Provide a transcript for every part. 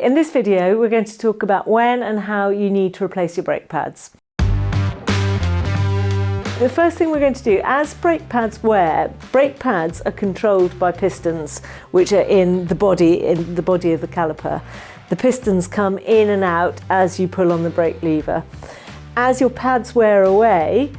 In this video, we're going to talk about when and how you need to replace your brake pads. The first thing we're going to do, as brake pads wear, brake pads are controlled by pistons, which are in the body of the caliper. The pistons come in and out as you pull on the brake lever. As your pads wear away,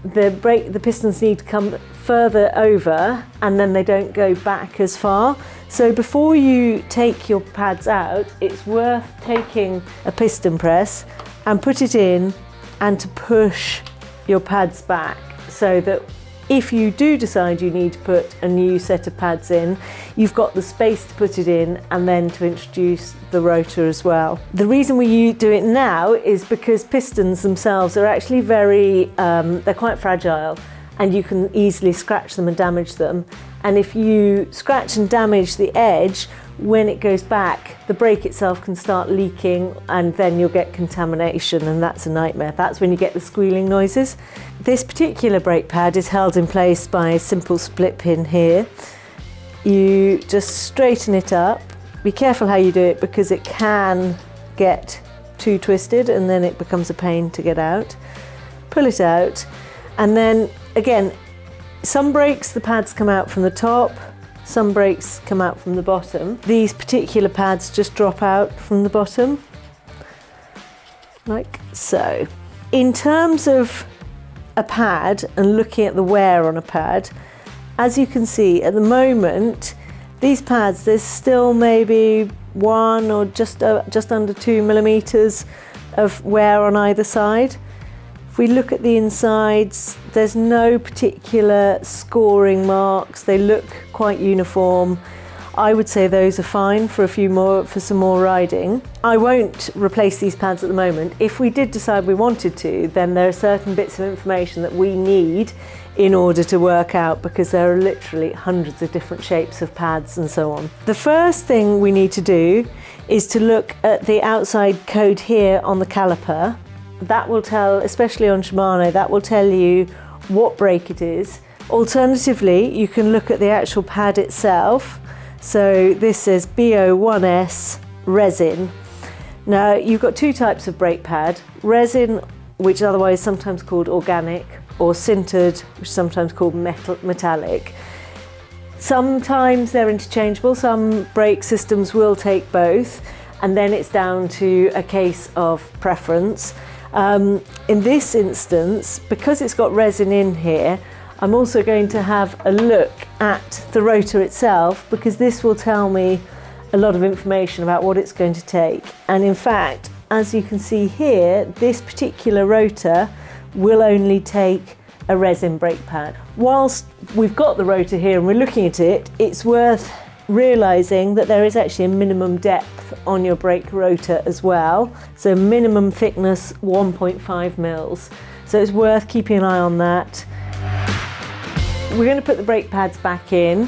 the pistons need to come further over and then they don't go back as far. So before you take your pads out, it's worth taking a piston press and put it in and to push your pads back, so that if you do decide you need to put a new set of pads in, you've got the space to put it in and then to introduce the rotor as well. The reason we do it now is because pistons themselves are actually they're quite fragile and you can easily scratch them and damage them. And if you scratch and damage the edge, when it goes back, the brake itself can start leaking and then you'll get contamination, and that's a nightmare. That's when you get the squealing noises. This particular brake pad is held in place by a simple split pin here. You just straighten it up. Be careful how you do it because it can get too twisted and then it becomes a pain to get out. Pull it out, and then again, some brakes the pads come out from the top, some brakes come out from the bottom. These particular pads just drop out from the bottom, like so. In terms of a pad and looking at the wear on a pad, as you can see at the moment, these pads, there's still maybe 1 or just under 2 millimeters of wear on either side. If we look at the insides, there's no particular scoring marks. They look quite uniform. I would say those are fine for some more riding. I won't replace these pads at the moment. If we did decide we wanted to, then there are certain bits of information that we need in order to work out, because there are literally hundreds of different shapes of pads and so on. The first thing we need to do is to look at the outside code here on the caliper. That will tell, especially on Shimano, that will tell you what brake it is. Alternatively, you can look at the actual pad itself. So this says BO1S resin. Now you've got two types of brake pad. Resin, which is otherwise sometimes called organic, or sintered, which is sometimes called metallic. Sometimes they're interchangeable. Some brake systems will take both, and then it's down to a case of preference. In this instance, because it's got resin in here, I'm also going to have a look at the rotor itself, because this will tell me a lot of information about what it's going to take. And in fact, as you can see here, this particular rotor will only take a resin brake pad. Whilst we've got the rotor here and we're looking at it, it's worth realizing that there is actually a minimum depth on your brake rotor as well. So minimum thickness 1.5 mils. So it's worth keeping an eye on that. We're going to put the brake pads back in.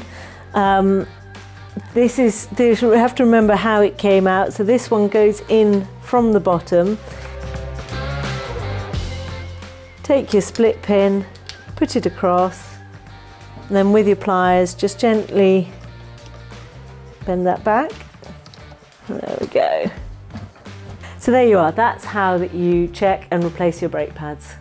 We have to remember how it came out. So this one goes in from the bottom. Take your split pin, put it across, and then with your pliers just gently bend that back. There we go. So there you are. That's how you check and replace your brake pads.